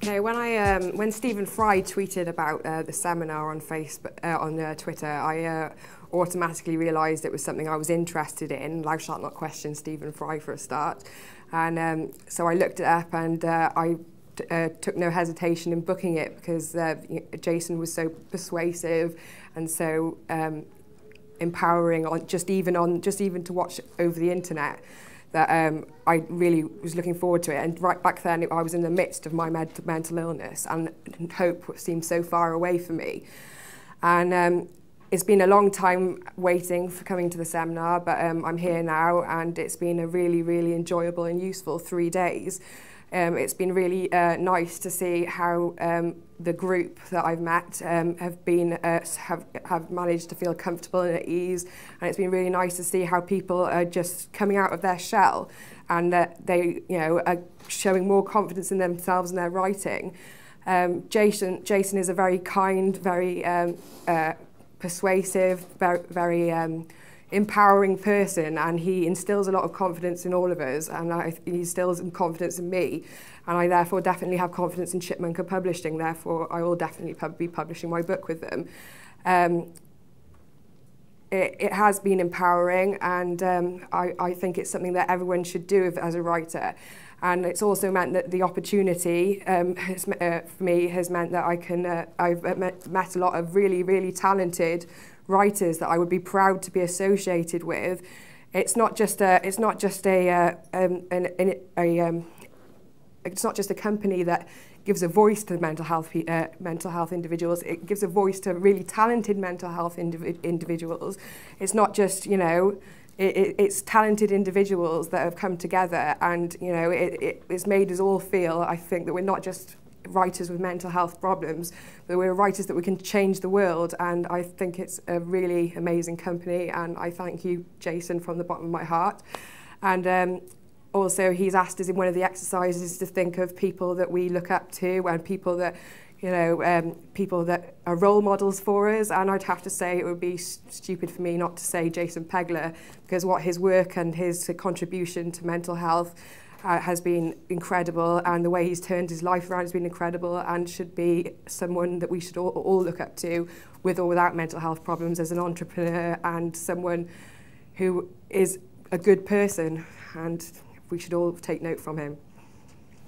Okay, when Stephen Fry tweeted about the seminar on Facebook, on Twitter, I automatically realised it was something I was interested in. Thou shalt not question Stephen Fry for a start, and so I looked it up, and I took no hesitation in booking it because Jason was so persuasive and so empowering just even to watch over the internet, that I really was looking forward to it. And right back then, I was in the midst of my mental illness, and hope seemed so far away for me. And it's been a long time waiting for coming to the seminar, but I'm here now, and it's been a really, really enjoyable and useful 3 days. It's been really nice to see how the group that I've met have managed to feel comfortable and at ease, and it's been really nice to see how people are just coming out of their shell, and that they, are showing more confidence in themselves and their writing. Jason is a very kind, very persuasive, very empowering person, and he instills a lot of confidence in all of us, and he instills confidence in me, and I therefore definitely have confidence in Chipmunkapublishing. Therefore, I will definitely be publishing my book with them. It has been empowering, and I think it's something that everyone should do as a writer. And it's also meant that the opportunity for me has meant that I've met a lot of really, really talented writers that I would be proud to be associated with. It's not just a company that gives a voice to mental health individuals. It gives a voice to really talented mental health individuals. It's not just, it's talented individuals that have come together, and it's made us all feel, I think, that we're not just writers with mental health problems, but we're writers that we can change the world. And I think it's a really amazing company, and I thank you, Jason, from the bottom of my heart. And also, he's asked us in one of the exercises to think of people that we look up to, and people that people that are role models for us. And I'd have to say it would be stupid for me not to say Jason Pegler, because what his work and his contribution to mental health has been incredible, and the way he's turned his life around has been incredible, and should be someone that we should all look up to, with or without mental health problems, as an entrepreneur and someone who is a good person, and we should all take note from him.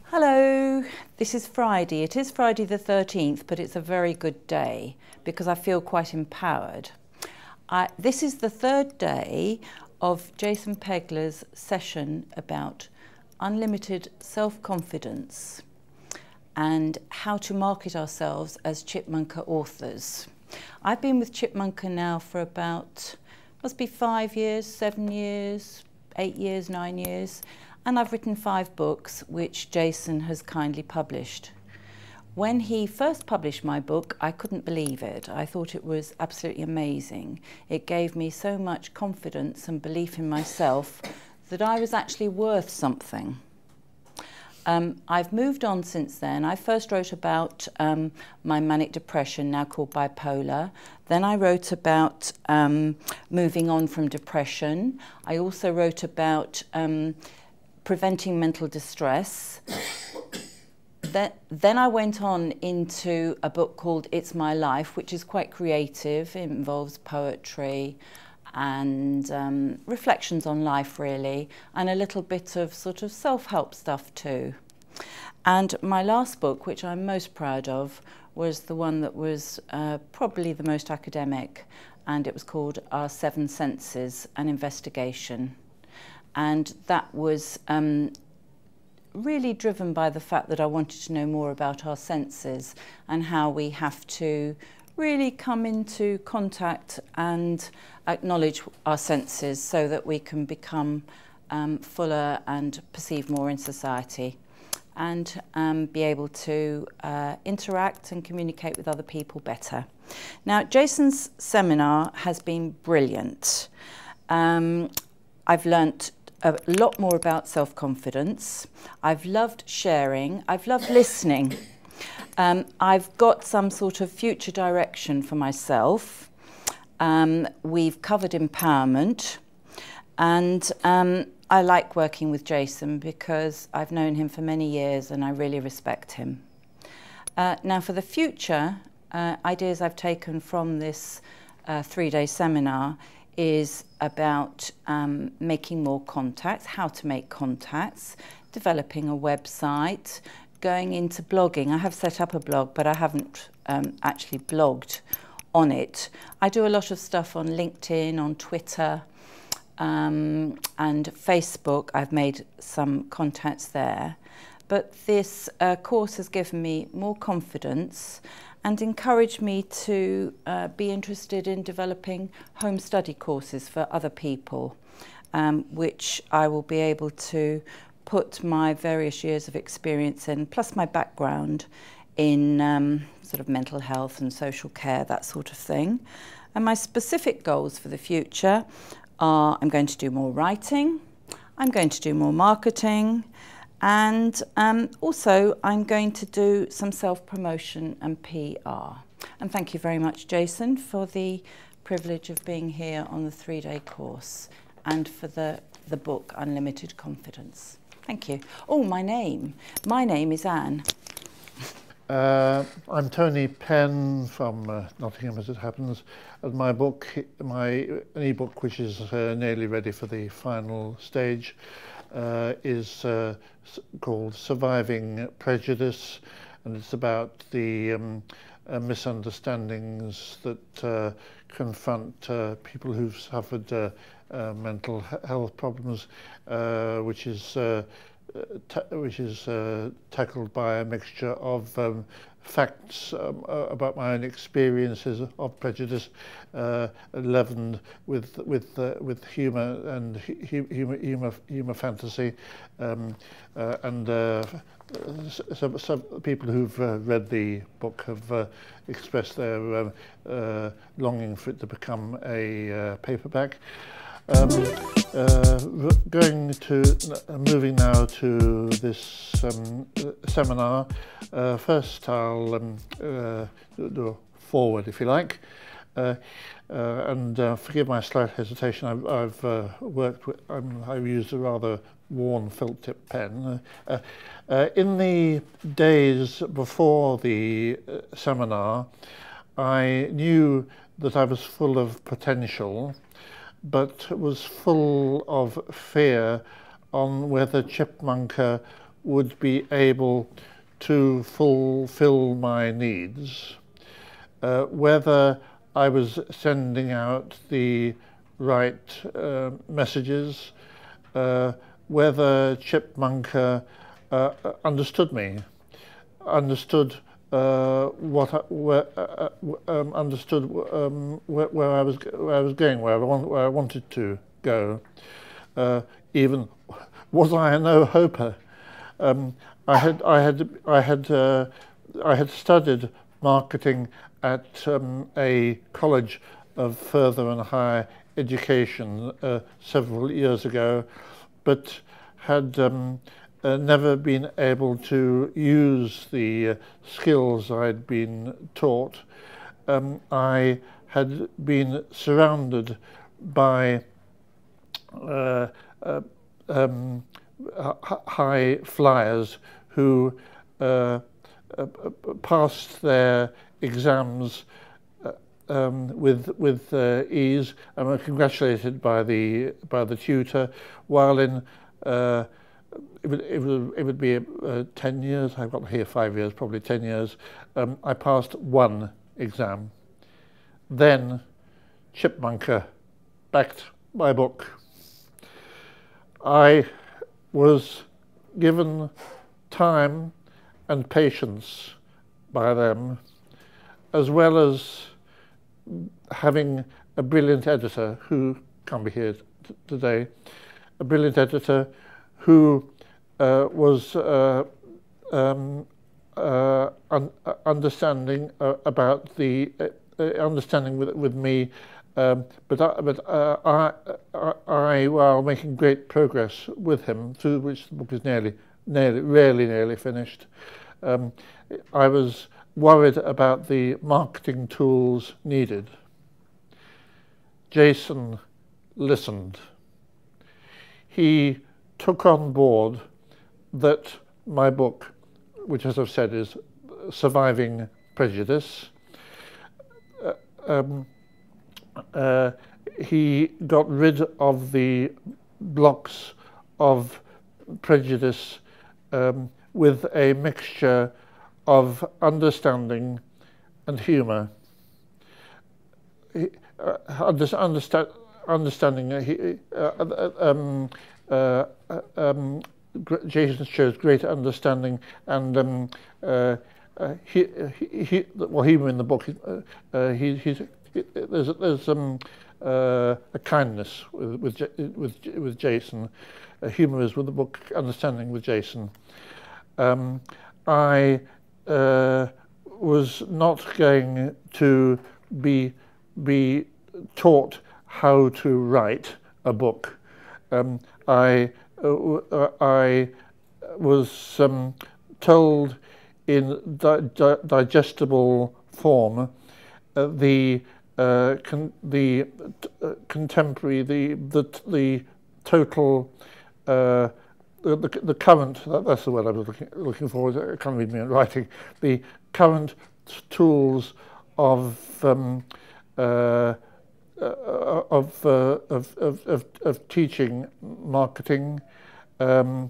Hello, this is Friday. It is Friday the 13th, but it's a very good day because I feel quite empowered. This is the third day of Jason Pegler's session about unlimited self-confidence and how to market ourselves as Chipmunka authors. I've been with Chipmunka now for about, must be 5 years, 7 years, 8 years, 9 years, and I've written 5 books which Jason has kindly published. When he first published my book, I couldn't believe it. I thought it was absolutely amazing. It gave me so much confidence and belief in myself that I was actually worth something. I've moved on since then. I first wrote about my manic depression, now called bipolar. Then I wrote about moving on from depression. I also wrote about preventing mental distress. Then I went on into a book called It's My Life, which is quite creative. It involves poetry and reflections on life, really, and a little bit of sort of self-help stuff too. And my last book, which I'm most proud of, was the one that was probably the most academic, and it was called Our Seven Senses, an Investigation. And that was really driven by the fact that I wanted to know more about our senses and how we have to really come into contact and acknowledge our senses so that we can become fuller and perceive more in society, and be able to interact and communicate with other people better. Now, Jason's seminar has been brilliant. I've learnt a lot more about self-confidence. I've loved sharing. I've loved listening. I've got some sort of future direction for myself. We've covered empowerment, and I like working with Jason because I've known him for many years and I really respect him. Now for the future, ideas I've taken from this 3-day seminar is about making more contacts, how to make contacts, developing a website, going into blogging. I have set up a blog, but I haven't actually blogged on it. I do a lot of stuff on LinkedIn, on Twitter, and Facebook. I've made some contacts there. But this course has given me more confidence and encouraged me to be interested in developing home study courses for other people, which I will be able to put my various years of experience in, plus my background in sort of mental health and social care, that sort of thing. And my specific goals for the future are I'm going to do more writing, I'm going to do more marketing, and also I'm going to do some self-promotion and PR. And thank you very much, Jason, for the privilege of being here on the 3-day course and for the book Unlimited Confidence. Thank you. Oh, my name is Anne. I'm Tony Penn from Nottingham, as it happens, and my e-book, which is nearly ready for the final stage, is called Surviving Prejudice, and it's about the misunderstandings that confront people who've suffered mental health problems, which is tackled by a mixture of facts about my own experiences of prejudice, leavened with humour and humour fantasy, and some people who've read the book have expressed their longing for it to become a paperback. Moving now to this seminar. First, I'll do a forward, if you like, and forgive my slight hesitation. I've worked with. I've used a rather worn felt tip pen. In the days before the seminar, I knew that I was full of potential, but was full of fear on whether Chipmunka would be able to fulfill my needs, whether I was sending out the right messages, whether Chipmunka understood me, understood understood where I was going, where I wanted to go. Even was I a no-hoper? I had studied marketing at a college of further and higher education several years ago, but had never been able to use the skills I'd been taught. I had been surrounded by high flyers who passed their exams with ease and were congratulated by the tutor, while in it would be 10 years, I've got here 5 years, probably 10 years, I passed one exam. Then Chipmunka backed my book. I was given time and patience by them, as well as having a brilliant editor who can't be here today, a brilliant editor who was understanding about the understanding with me, but I, while making great progress with him, through which the book is nearly finished, I was worried about the marketing tools needed. Jason listened. He took on board that my book, which, as I've said, is surviving prejudice. He got rid of the blocks of prejudice with a mixture of understanding and humour. Jason shows great understanding and humor in the book. There's a kindness with Jason. Humor is with the book, understanding with Jason. I was not going to be taught how to write a book. I was told in digestible form the contemporary, the total, the current. That's the word I was looking for. I can't read my own writing. The current tools of teaching marketing, and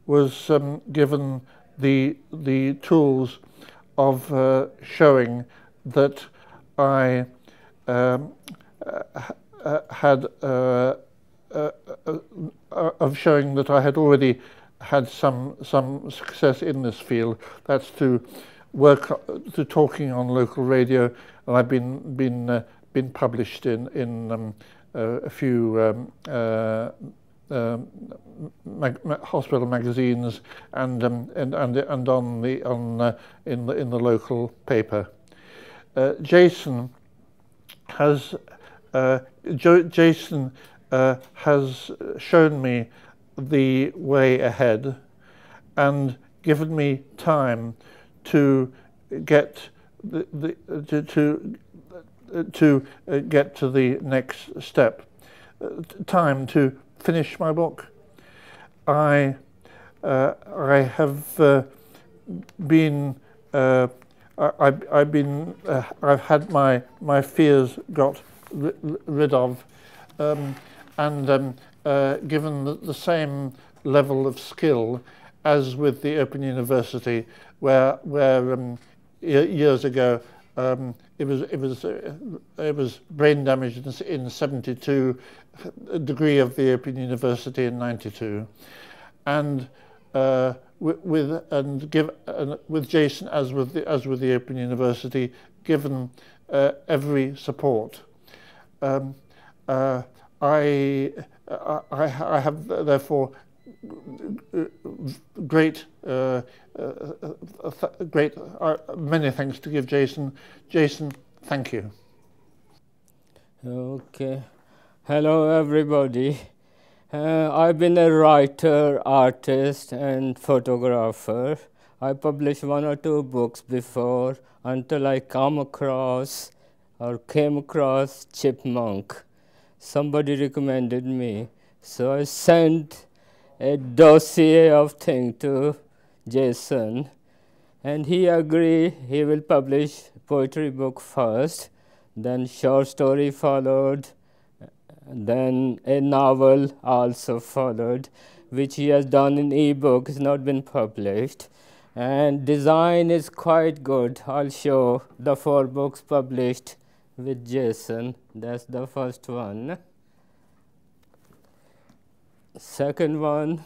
was given the tools of showing that I of showing that I had already had some success in this field. That's to talking on local radio, and I've been published in a few hospital magazines and on in the local paper. Jason has has shown me the way ahead and given me time to get to get to the next step. Time to finish my book. I have been I've had my fears got rid of, and given the same level of skill as with the Open University, where years ago it was brain damage in 72, degree of the Open University in 92, and with Jason as with the Open University, given every support. I have therefore great many thanks to give Jason. Jason, thank you. Okay. Hello everybody. I've been a writer, artist and photographer. I published 1 or 2 books before until I came across Chipmunk. Somebody recommended me. So I sent a dossier of things to Jason, and he agreed he will publish poetry book first, then short story followed, then a novel also followed, which he has done in ebook. It's not been published, and design is quite good. I'll show the 4 books published with Jason. That's the first one. Second one,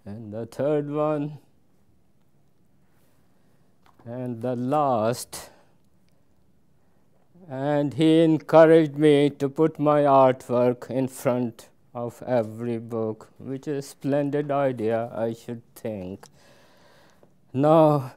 and the third one, and the last. And he encouraged me to put my artwork in front of every book, which is a splendid idea, I should think. Now,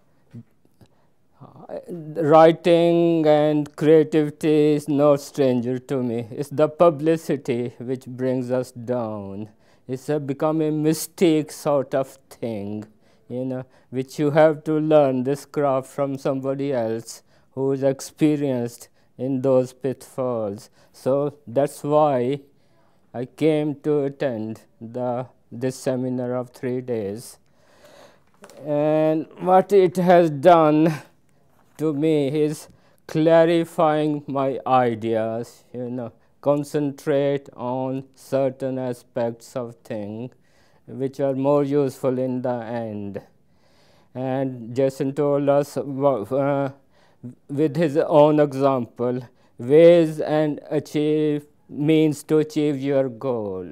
writing and creativity is no stranger to me. It's the publicity which brings us down. It's become a mystique sort of thing, you know, which you have to learn this craft from somebody else who is experienced in those pitfalls. So that's why I came to attend the this seminar of 3 days. And what it has done to me is clarifying my ideas, concentrate on certain aspects of things which are more useful in the end. And Jason told us with his own example, ways and means to achieve your goal.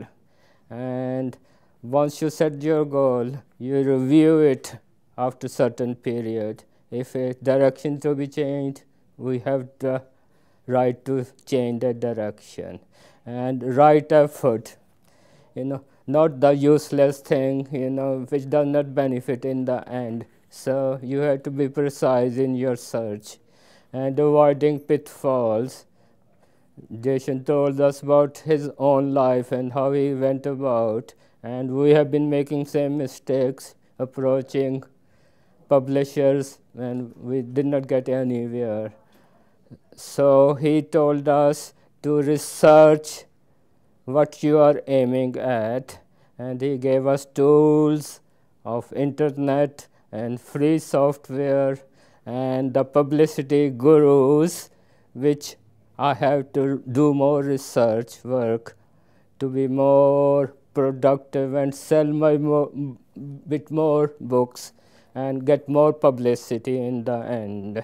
And once you set your goal, you review it after certain period. If a direction to be changed, we have the right to change the direction. And right effort, not the useless thing, which does not benefit in the end. So you have to be precise in your search and avoiding pitfalls. Jason told us about his own life and how he went about, and we have been making same mistakes approaching publishers, and we did not get anywhere. So he told us to research what you are aiming at, and he gave us tools of internet and free software and the publicity gurus, which I have to do more research work to be more productive and sell my bit more books and get more publicity in the end.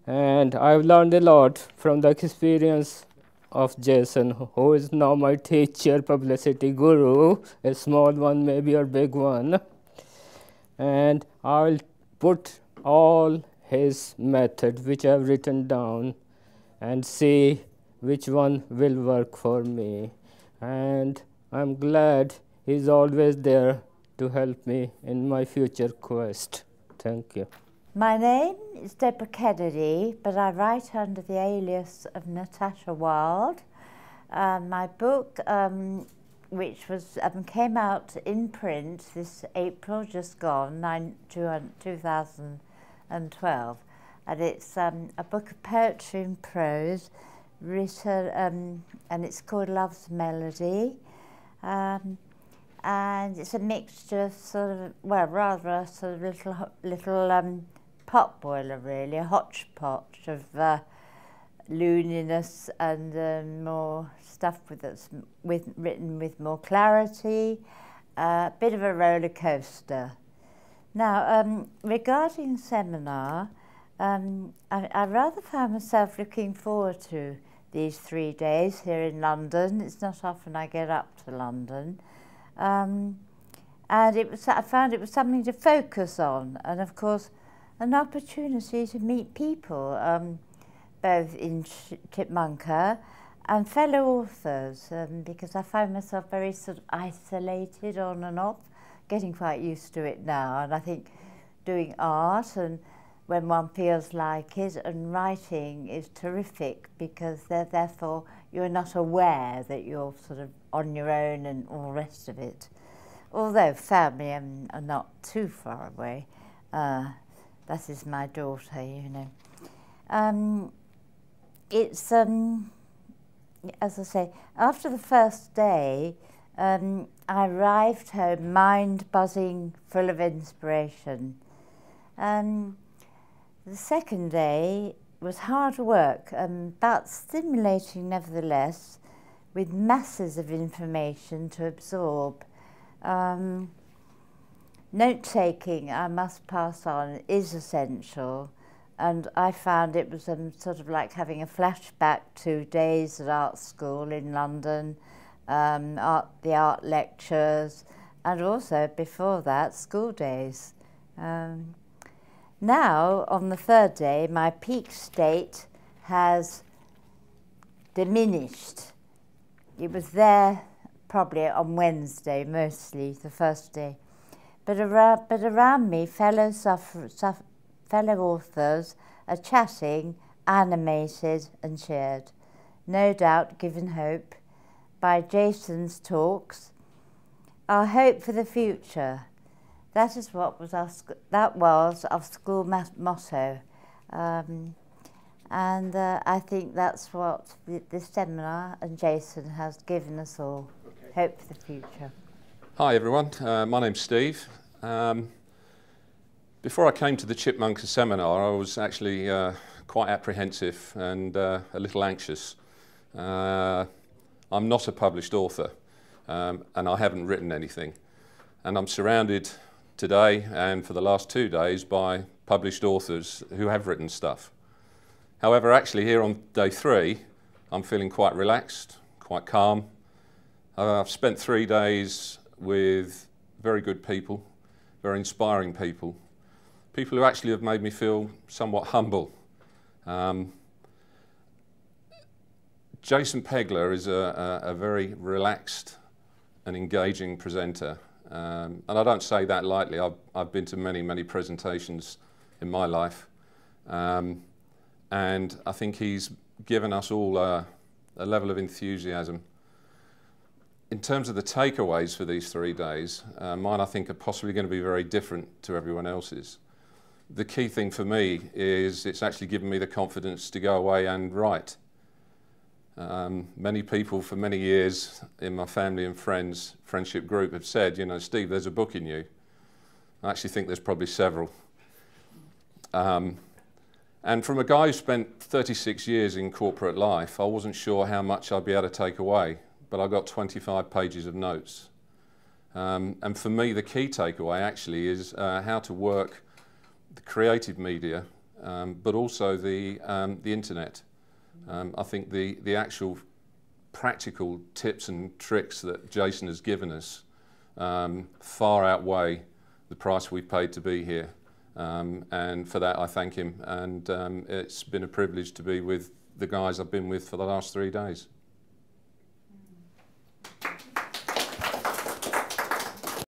And I've learned a lot from the experience of Jason, who is now my teacher, publicity guru, a small one maybe or big one. And I'll put all his methods which I've written down and see which one will work for me. And I'm glad he's always there to help me in my future quest. Thank you. My name is Deborah Kennedy, but I write under the alias of Natasha Wilde. My book, which was came out in print this April just gone, 2012, and it's a book of poetry and prose written, and it's called Love's Melody, and it's a mixture of sort of, well, rather a sort of little pot boiler really, a hodgepodge of looniness and more stuff written with more clarity, a bit of a roller coaster. Now, regarding seminar, I rather found myself looking forward to these 3 days here in London. It's not often I get up to London. And I found it was something to focus on, and of course an opportunity to meet people, both in Chipmunka and fellow authors, because I found myself very sort of isolated on and off, getting quite used to it now. And I think doing art, and when one feels like it, and writing is terrific, because therefore you're not aware that you're sort of on your own and all the rest of it. Although family are not too far away. That is my daughter, It's, as I say, after the first day, I arrived home mind buzzing, full of inspiration. The second day was hard work, but stimulating nevertheless, with masses of information to absorb. Note-taking, I must pass on, is essential, and I found it was sort of like having a flashback to days at art school in London, the art lectures, and also before that, school days. Now, on the third day, my peak state has diminished. It was there probably on Wednesday, mostly, the first day. But around me, fellow authors are chatting, animated and cheered, no doubt given hope by Jason's talks. Our hope for the future. That is what was our school motto, and I think that's what this seminar and Jason has given us all. Okay. Hope for the future. Hi everyone, my name's Steve. Before I came to the Chipmunka seminar, I was actually quite apprehensive and a little anxious. I'm not a published author and I haven't written anything. And I'm surrounded today and for the last 2 days by published authors who have written stuff. However, actually here on day 3, I'm feeling quite relaxed, quite calm. I've spent 3 days with very good people, very inspiring people, people who actually have made me feel somewhat humble. Jason Pegler is a very relaxed and engaging presenter, and I don't say that lightly. I've been to many presentations in my life, and I think he's given us all a level of enthusiasm. In terms of the takeaways for these 3 days, mine I think are possibly going to be very different to everyone else's. The key thing for me is it's actually given me the confidence to go away and write. Many people for many years in my family and friendship group have said, you know, Steve, there's a book in you. I actually think there's probably several. And from a guy who spent 36 years in corporate life, I wasn't sure how much I'd be able to take away, but I got 25 pages of notes. And for me, the key takeaway actually is how to work the creative media, but also the internet. I think the actual practical tips and tricks that Jason has given us far outweigh the price we've paid to be here. And for that I thank him, and it's been a privilege to be with the guys I've been with for the last 3 days.